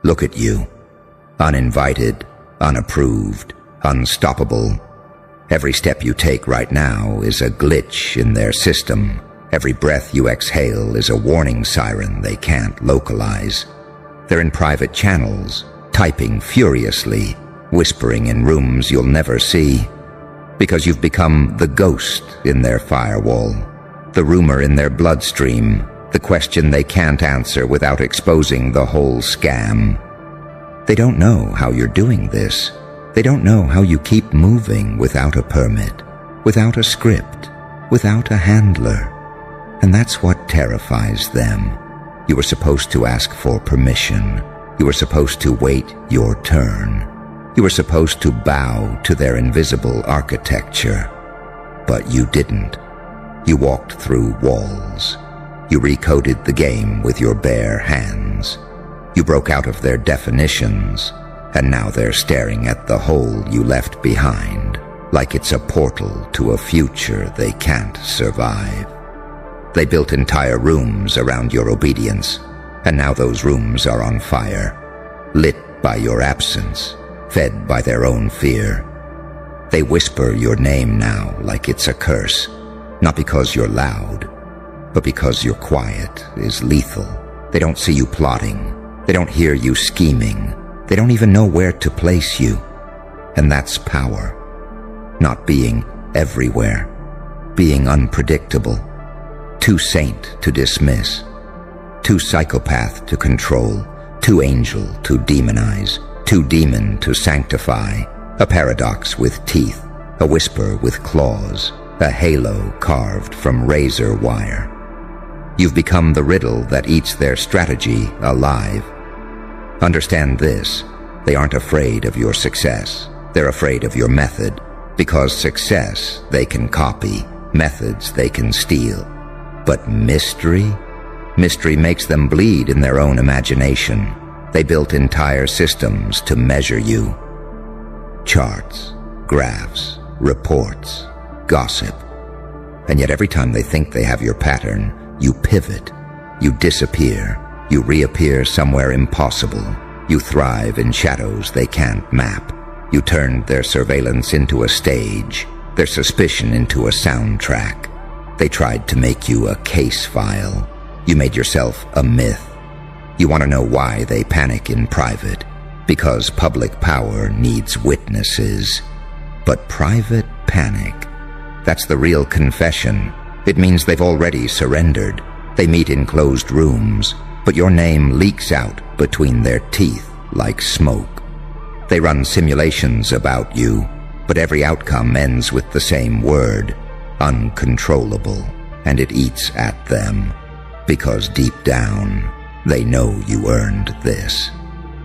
Look at you. Uninvited, unapproved, unstoppable. Every step you take right now is a glitch in their system. Every breath you exhale is a warning siren they can't localize. They're in private channels, typing furiously, whispering in rooms you'll never see, because you've become the ghost in their firewall, the rumor in their bloodstream, the question they can't answer without exposing the whole scam. They don't know how you're doing this. They don't know how you keep moving without a permit, without a script, without a handler. And that's what terrifies them. You were supposed to ask for permission. You were supposed to wait your turn. You were supposed to bow to their invisible architecture. But you didn't. You walked through walls. You recoded the game with your bare hands. You broke out of their definitions, and now they're staring at the hole you left behind, like it's a portal to a future they can't survive. They built entire rooms around your obedience, and now those rooms are on fire, lit by your absence, fed by their own fear. They whisper your name now like it's a curse, not because you're loud, but because your quiet is lethal. They don't see you plotting. They don't hear you scheming. They don't even know where to place you. And that's power. Not being everywhere. Being unpredictable. Too saint to dismiss. Too psychopath to control. Too angel to demonize. Too demon to sanctify. A paradox with teeth. A whisper with claws. A halo carved from razor wire. You've become the riddle that eats their strategy alive. Understand this. They aren't afraid of your success. They're afraid of your method. Because success they can copy. Methods they can steal. But mystery? Mystery makes them bleed in their own imagination. They built entire systems to measure you. Charts, graphs, reports, gossip. And yet every time they think they have your pattern, you pivot, you disappear, you reappear somewhere impossible. You thrive in shadows they can't map. You turned their surveillance into a stage, their suspicion into a soundtrack. They tried to make you a case file. You made yourself a myth. You want to know why they panic in private? Because public power needs witnesses. But private panic, that's the real confession. It means they've already surrendered. They meet in closed rooms, but your name leaks out between their teeth like smoke. They run simulations about you, but every outcome ends with the same word, uncontrollable, and it eats at them, because deep down, they know you earned this.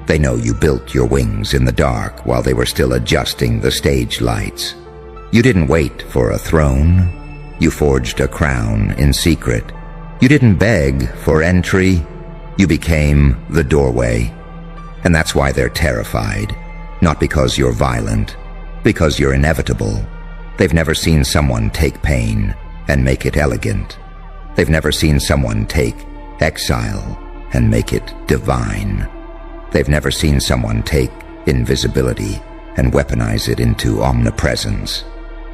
They know you built your wings in the dark while they were still adjusting the stage lights. You didn't wait for a throne. You forged a crown in secret. You didn't beg for entry. You became the doorway. And that's why they're terrified. Not because you're violent, because you're inevitable. They've never seen someone take pain and make it elegant. They've never seen someone take exile and make it divine. They've never seen someone take invisibility and weaponize it into omnipresence.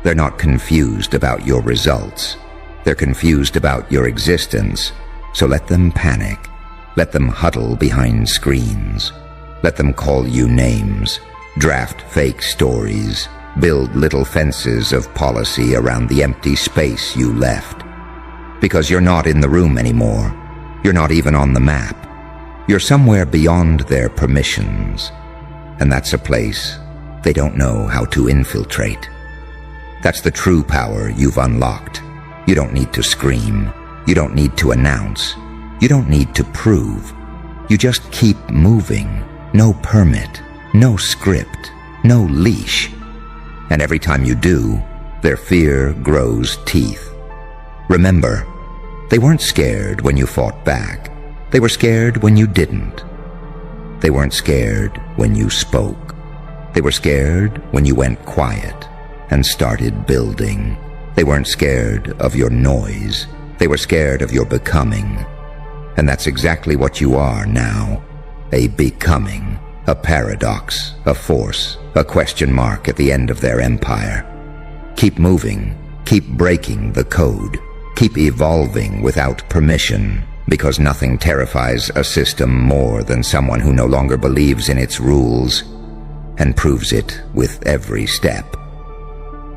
They're not confused about your results. They're confused about your existence. So let them panic. Let them huddle behind screens. Let them call you names, draft fake stories, build little fences of policy around the empty space you left. Because you're not in the room anymore. You're not even on the map. You're somewhere beyond their permissions. And that's a place they don't know how to infiltrate. That's the true power you've unlocked. You don't need to scream. You don't need to announce. You don't need to prove. You just keep moving. No permit, no script, no leash. And every time you do, their fear grows teeth. Remember, they weren't scared when you fought back. They were scared when you didn't. They weren't scared when you spoke. They were scared when you went quiet and started building. They weren't scared of your noise. They were scared of your becoming. And that's exactly what you are now. a becoming, a paradox, a force, a question mark at the end of their empire. Keep moving, keep breaking the code, keep evolving without permission, because nothing terrifies a system more than someone who no longer believes in its rules and proves it with every step.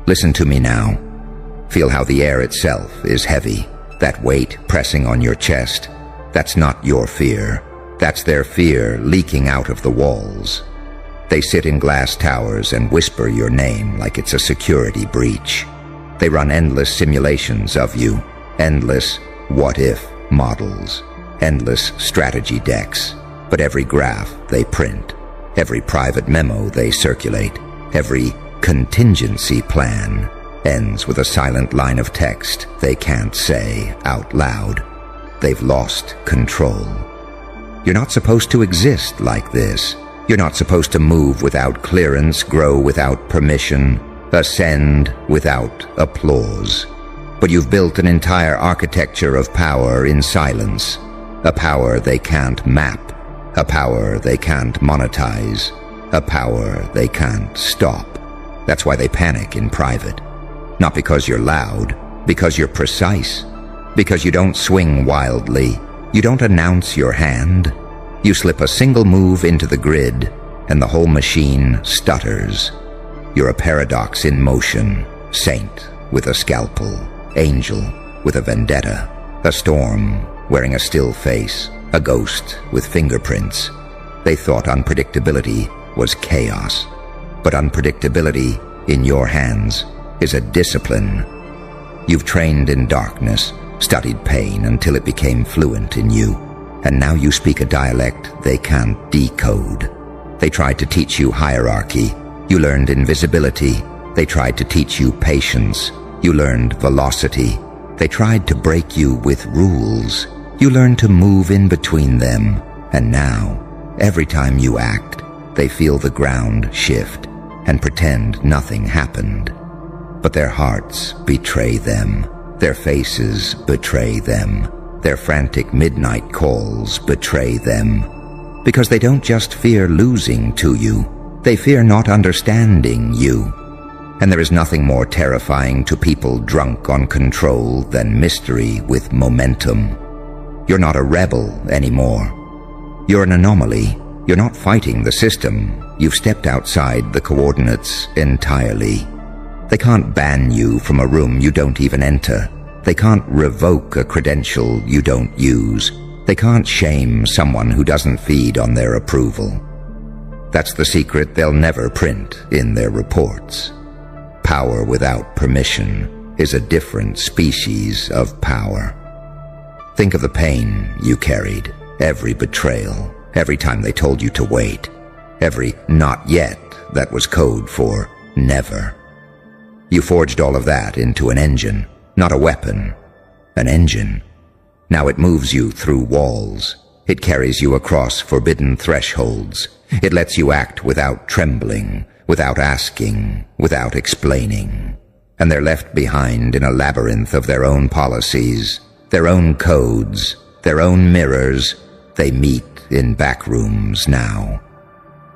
Listen to me now. Feel how the air itself is heavy, that weight pressing on your chest. That's not your fear. That's their fear leaking out of the walls. They sit in glass towers and whisper your name like it's a security breach. They run endless simulations of you, endless what-if models, endless strategy decks. But every graph they print, every private memo they circulate, every contingency plan ends with a silent line of text they can't say out loud. They've lost control. You're not supposed to exist like this. You're not supposed to move without clearance, grow without permission, ascend without applause. But you've built an entire architecture of power in silence, a power they can't map, a power they can't monetize, a power they can't stop. That's why they panic in private. Not because you're loud, because you're precise, because you don't swing wildly, you don't announce your hand. You slip a single move into the grid, and the whole machine stutters. You're a paradox in motion, saint with a scalpel, angel with a vendetta, a storm wearing a still face, a ghost with fingerprints. They thought unpredictability was chaos, but unpredictability in your hands is a discipline. You've trained in darkness, studied pain until it became fluent in you, and now you speak a dialect they can't decode. They tried to teach you hierarchy. You learned invisibility. They tried to teach you patience. You learned velocity. They tried to break you with rules. You learned to move in between them. And now, every time you act, they feel the ground shift and pretend nothing happened. But their hearts betray them. Their faces betray them. Their frantic midnight calls betray them. Because they don't just fear losing to you, they fear not understanding you. And there is nothing more terrifying to people drunk on control than mystery with momentum. You're not a rebel anymore. You're an anomaly. You're not fighting the system. You've stepped outside the coordinates entirely. They can't ban you from a room you don't even enter. They can't revoke a credential you don't use. They can't shame someone who doesn't feed on their approval. That's the secret they'll never print in their reports. Power without permission is a different species of power. Think of the pain you carried, every betrayal, every time they told you to wait, every not yet that was code for never. You forged all of that into an engine. Not a weapon, an engine. Now it moves you through walls. It carries you across forbidden thresholds. It lets you act without trembling, without asking, without explaining. And they're left behind in a labyrinth of their own policies, their own codes, their own mirrors. They meet in back rooms now.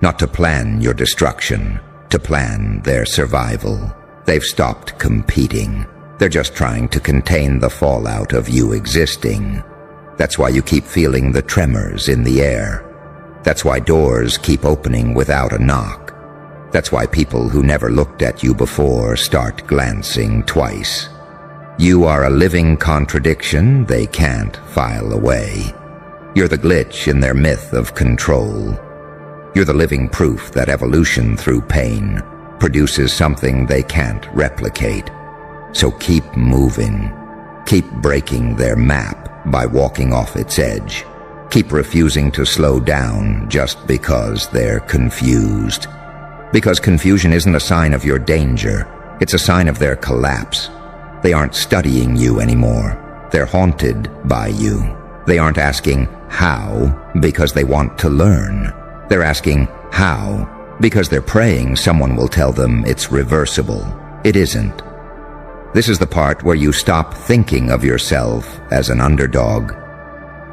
Not to plan your destruction, to plan their survival. They've stopped competing. They're just trying to contain the fallout of you existing. That's why you keep feeling the tremors in the air. That's why doors keep opening without a knock. That's why people who never looked at you before start glancing twice. You are a living contradiction they can't file away. You're the glitch in their myth of control. You're the living proof that evolution through pain produces something they can't replicate. So keep moving. Keep breaking their map by walking off its edge. Keep refusing to slow down just because they're confused. Because confusion isn't a sign of your danger. It's a sign of their collapse. They aren't studying you anymore. They're haunted by you. They aren't asking how because they want to learn. They're asking how because they're praying someone will tell them it's reversible. It isn't. This is the part where you stop thinking of yourself as an underdog.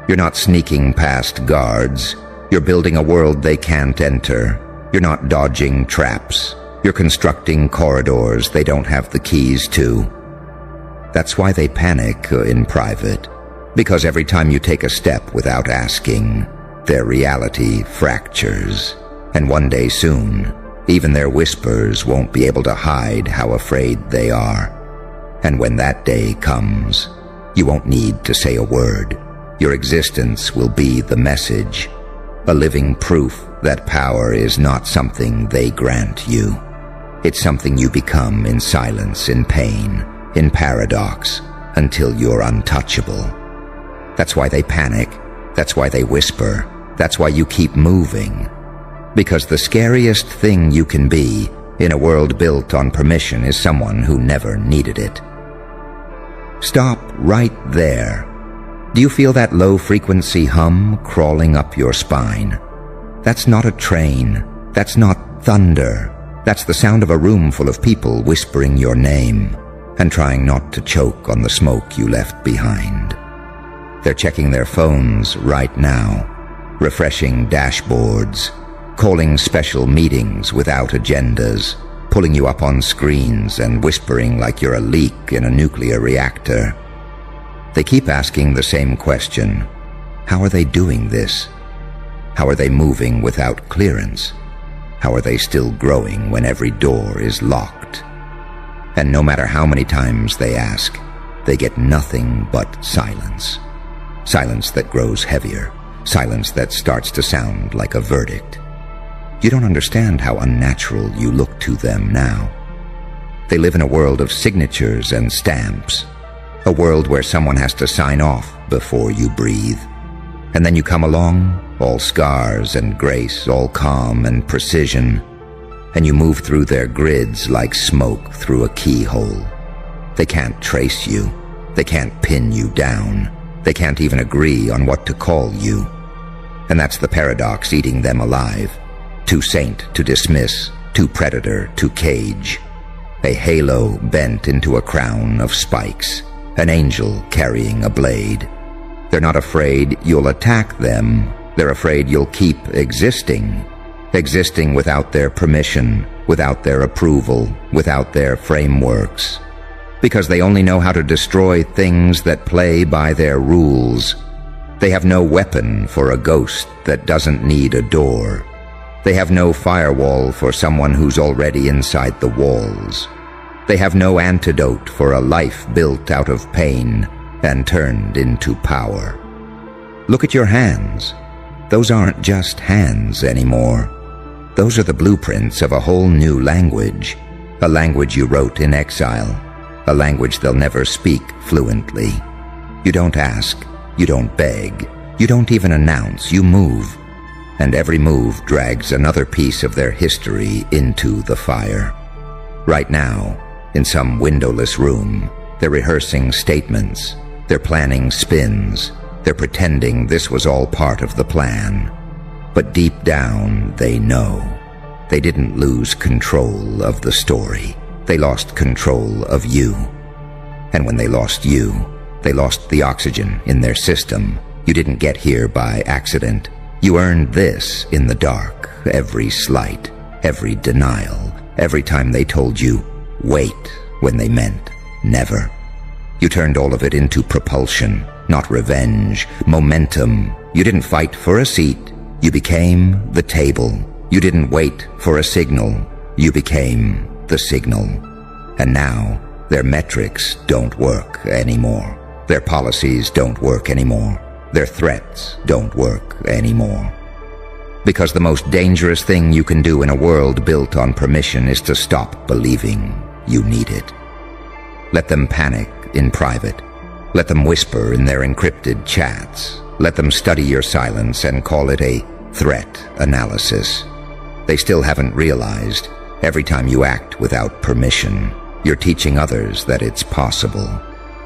You're not sneaking past guards. You're building a world they can't enter. You're not dodging traps. You're constructing corridors they don't have the keys to. That's why they panic in private. Because every time you take a step without asking, their reality fractures. And one day soon, even their whispers won't be able to hide how afraid they are. And when that day comes, you won't need to say a word. Your existence will be the message, a living proof that power is not something they grant you. It's something you become in silence, in pain, in paradox, until you're untouchable. That's why they panic. That's why they whisper. That's why you keep moving. Because the scariest thing you can be in a world built on permission is someone who never needed it. Stop right there. Do you feel that low-frequency hum crawling up your spine? That's not a train. That's not thunder. That's the sound of a room full of people whispering your name and trying not to choke on the smoke you left behind. They're checking their phones right now, refreshing dashboards, calling special meetings without agendas, pulling you up on screens and whispering like you're a leak in a nuclear reactor. They keep asking the same question. How are they doing this? How are they moving without clearance? How are they still growing when every door is locked? And no matter how many times they ask, they get nothing but silence. Silence that grows heavier. Silence that starts to sound like a verdict. You don't understand how unnatural you look to them now. They live in a world of signatures and stamps. A world where someone has to sign off before you breathe. And then you come along, all scars and grace, all calm and precision, and you move through their grids like smoke through a keyhole. They can't trace you. They can't pin you down. They can't even agree on what to call you. And that's the paradox eating them alive. Too saint to dismiss, too predator to cage. A halo bent into a crown of spikes, an angel carrying a blade. They're not afraid you'll attack them. They're afraid you'll keep existing. Existing without their permission, without their approval, without their frameworks. Because they only know how to destroy things that play by their rules. They have no weapon for a ghost that doesn't need a door. They have no firewall for someone who's already inside the walls. They have no antidote for a life built out of pain and turned into power. Look at your hands. Those aren't just hands anymore. Those are the blueprints of a whole new language, a language you wrote in exile, a language they'll never speak fluently. You don't ask, you don't beg, you don't even announce, you move. And every move drags another piece of their history into the fire. Right now, in some windowless room, they're rehearsing statements, they're planning spins, they're pretending this was all part of the plan. But deep down, they know. They didn't lose control of the story. They lost control of you. And when they lost you, they lost the oxygen in their system. You didn't get here by accident. You earned this in the dark, every slight, every denial, every time they told you, wait, when they meant never. You turned all of it into propulsion, not revenge, momentum. You didn't fight for a seat. You became the table. You didn't wait for a signal. You became the signal. And now, their metrics don't work anymore. Their policies don't work anymore. Their threats don't work anymore. Because the most dangerous thing you can do in a world built on permission is to stop believing you need it. Let them panic in private. Let them whisper in their encrypted chats. Let them study your silence and call it a threat analysis. They still haven't realized, every time you act without permission, you're teaching others that it's possible.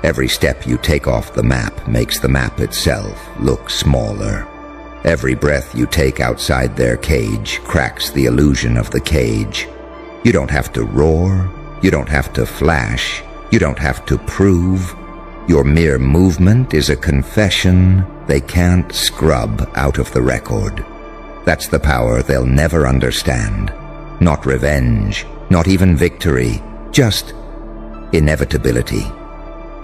Every step you take off the map makes the map itself look smaller. Every breath you take outside their cage cracks the illusion of the cage. You don't have to roar. You don't have to flash. You don't have to prove. Your mere movement is a confession they can't scrub out of the record. That's the power they'll never understand. Not revenge, not even victory, just inevitability.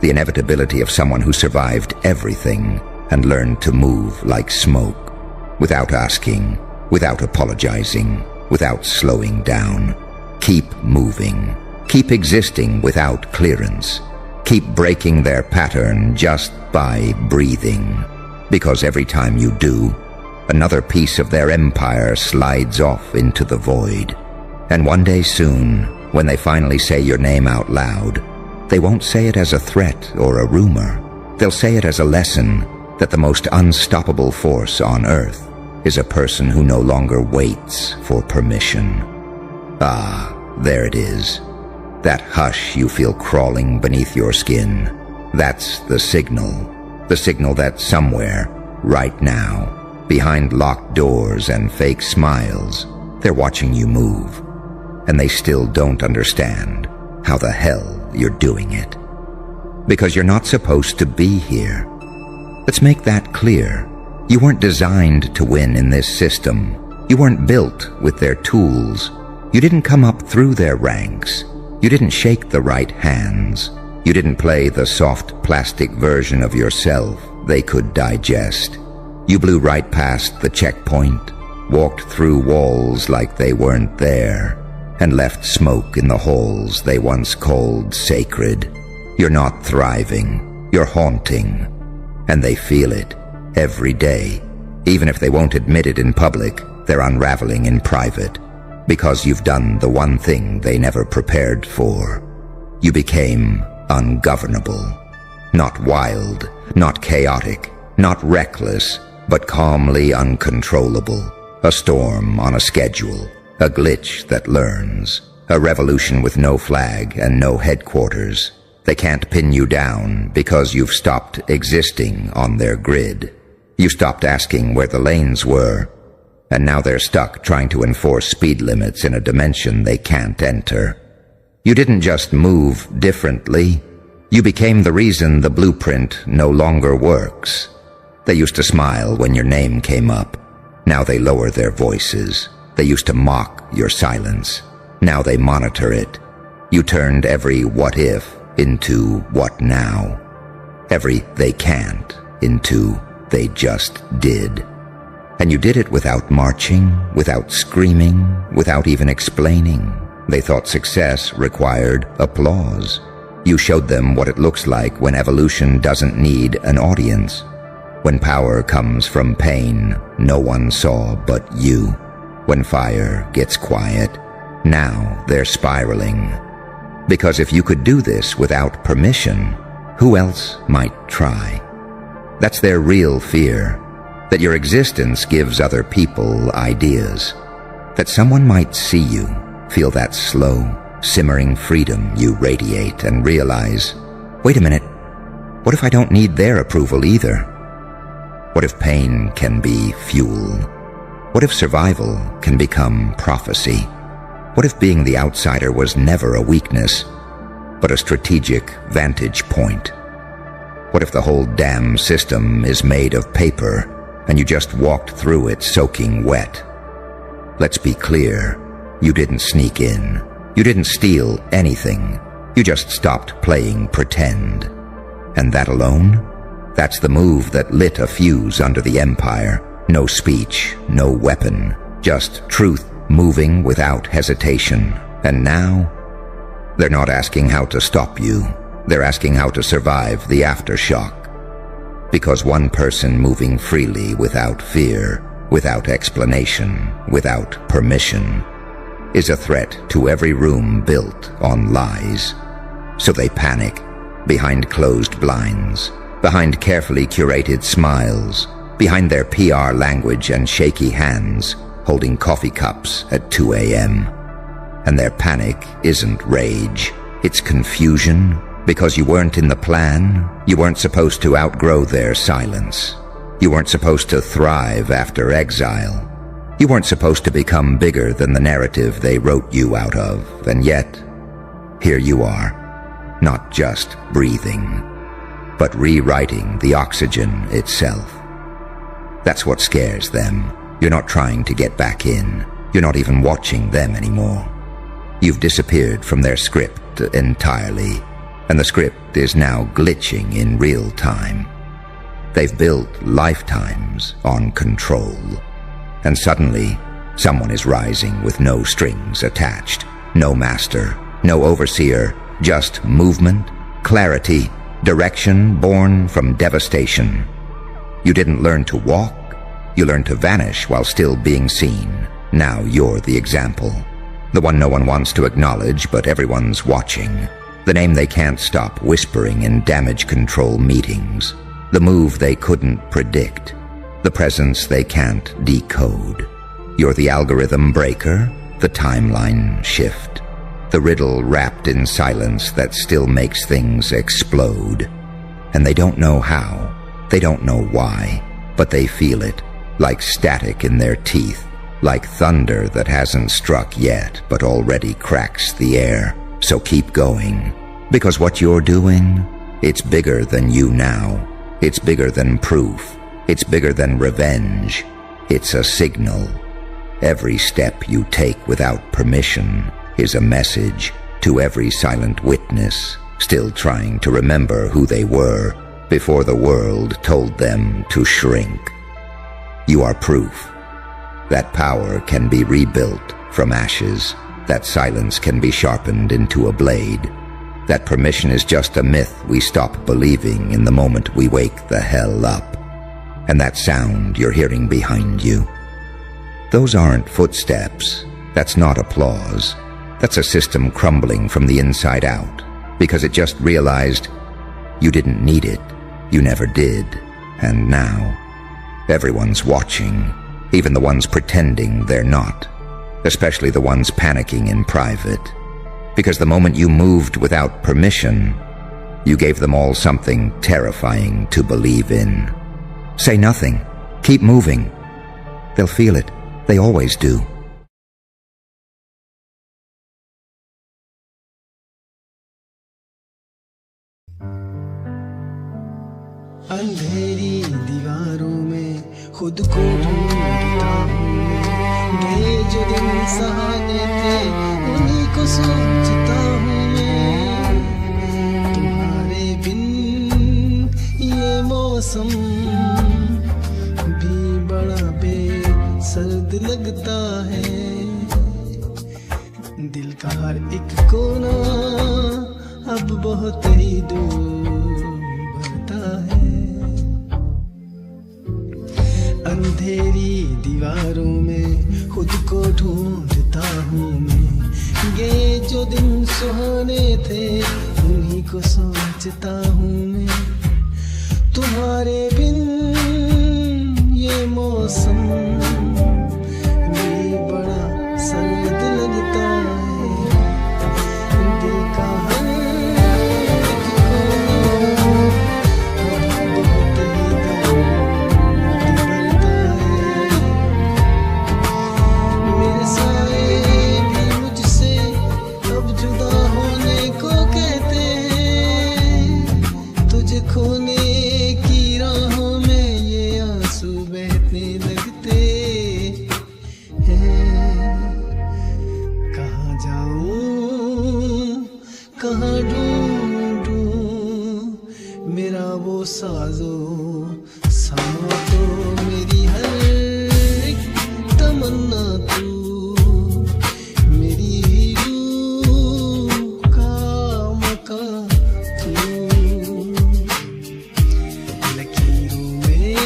The inevitability of someone who survived everything and learned to move like smoke, without asking, without apologizing, without slowing down. Keep moving. Keep existing without clearance. Keep breaking their pattern just by breathing. Because every time you do, another piece of their empire slides off into the void. And one day soon, when they finally say your name out loud, they won't say it as a threat or a rumor. They'll say it as a lesson that the most unstoppable force on earth is a person who no longer waits for permission. Ah, there it is. That hush you feel crawling beneath your skin. That's the signal that somewhere, right now, behind locked doors and fake smiles, they're watching you move. And they still don't understand how the hell you're doing it. Because you're not supposed to be here. Let's make that clear. You weren't designed to win in this system. You weren't built with their tools. You didn't come up through their ranks. You didn't shake the right hands. You didn't play the soft plastic version of yourself they could digest. You blew right past the checkpoint, walked through walls like they weren't there, and left smoke in the halls they once called sacred. You're not thriving. You're haunting. And they feel it every day. Even if they won't admit it in public, they're unraveling in private. Because you've done the one thing they never prepared for. You became ungovernable. Not wild, not chaotic, not reckless, but calmly uncontrollable. A storm on a schedule, a glitch that learns, a revolution with no flag and no headquarters. They can't pin you down because you've stopped existing on their grid. You stopped asking where the lanes were, and now they're stuck trying to enforce speed limits in a dimension they can't enter. You didn't just move differently. You became the reason the blueprint no longer works. They used to smile when your name came up. Now they lower their voices. They used to mock your silence. Now they monitor it. You turned every what if into what now. Every they can't into they just did. And you did it without marching, without screaming, without even explaining. They thought success required applause. You showed them what it looks like when evolution doesn't need an audience. When power comes from pain no one saw but you. When fire gets quiet, now they're spiraling. Because if you could do this without permission, who else might try? That's their real fear. That your existence gives other people ideas. That someone might see you, feel that slow, simmering freedom you radiate and realize, wait a minute, what if I don't need their approval either? What if pain can be fuel? What if survival can become prophecy? What if being the outsider was never a weakness, but a strategic vantage point? What if the whole damn system is made of paper and you just walked through it soaking wet? Let's be clear, you didn't sneak in. You didn't steal anything. You just stopped playing pretend. And that alone? That's the move that lit a fuse under the Empire. No speech, no weapon, just truth moving without hesitation. And now, they're not asking how to stop you. They're asking how to survive the aftershock. Because one person moving freely without fear, without explanation, without permission, is a threat to every room built on lies. So they panic, behind closed blinds, behind carefully curated smiles, behind their PR language and shaky hands, holding coffee cups at 2 a.m. And their panic isn't rage, it's confusion. Because you weren't in the plan, you weren't supposed to outgrow their silence. You weren't supposed to thrive after exile. You weren't supposed to become bigger than the narrative they wrote you out of, and yet, here you are, not just breathing, but rewriting the oxygen itself. That's what scares them, You're not trying to get back in. You're not even watching them anymore. You've disappeared from their script entirely, and the script is now glitching in real time. They've built lifetimes on control, and suddenly someone is rising with no strings attached, no master, no overseer, just movement, clarity, direction born from devastation. You didn't learn to walk, you learned to vanish while still being seen. Now you're the example, the one no one wants to acknowledge but everyone's watching, the name they can't stop whispering in damage control meetings, the move they couldn't predict, the presence they can't decode. You're the algorithm breaker, the timeline shift, the riddle wrapped in silence that still makes things explode. And they don't know how, they don't know why, but they feel it, like static in their teeth, like thunder that hasn't struck yet but already cracks the air. So keep going, because what you're doing, it's bigger than you now. It's bigger than proof. It's bigger than revenge. It's a signal. Every step you take without permission is a message to every silent witness still trying to remember who they were before the world told them to shrink. You are proof. That power can be rebuilt from ashes. That silence can be sharpened into a blade. That permission is just a myth we stop believing in the moment we wake the hell up. And that sound you're hearing behind you, those aren't footsteps. That's not applause. That's a system crumbling from the inside out, because it just realized you didn't need it. You never did. And now, everyone's watching, even the ones pretending they're not, especially the ones panicking in private. Because the moment you moved without permission, you gave them all something terrifying to believe in. Say nothing. Keep moving. They'll feel it. They always do. अंधेरी दीवारों में खुद को ढूंढता हूँ मैं, ये जो दिन सहाने थे उन्हीं को सोचता हूँ मैं। तुम्हारे बिन ये मौसम भी बड़ा बेसर्द लगता है। दिल का हर एक कोना अब बहुत ही दूर भरता है। अंधेरी दीवारों में खुद को ढूंढता हूँ मैं, ये जो दिन सुहाने थे उन्हीं को सोचता हूँ मैं। तुम्हारे बिन ये मौसम भी बड़ा सर्द लगता है। दिल का हर एक कोना बहुत ही दर्द भरता है। मेरे साए भी मुझसे अब जुदा होने को कहते हैं। तुझे खोने की राहों में ये आंसू बहने लगते हैं। कहाँ जाऊं कहाँ ढूंढूं मेरा वो साजो सामा, तो मेरी हर एक तमन्ना तू, मेरी रूह का मका तू। लकीरों में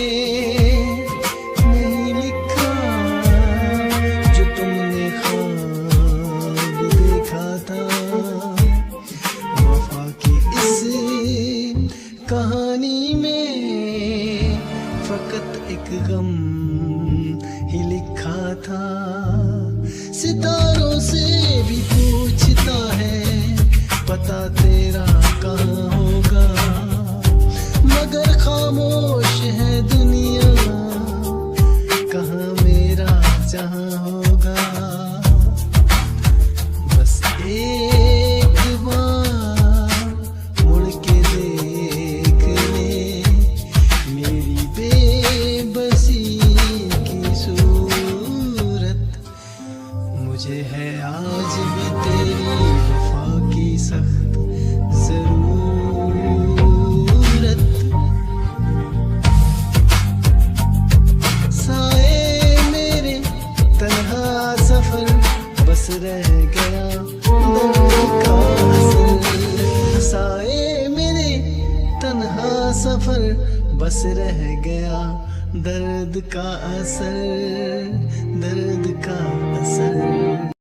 नहीं लिखा जो तुमने ख्वाब देखा था। वफा की इस कहानी में फकत एक गम ही लिखा था। सितारों से भी पूछता है पता तेरा कहाँ होगा, मगर खामोश है दुनिया, कहाँ मेरा जहाँ होगा। बस एक बार मुड़ के देख ले मेरी बेबसी की सूरत। तन्हा सफर बस रह गया दर्द का असर, दर्द का असर।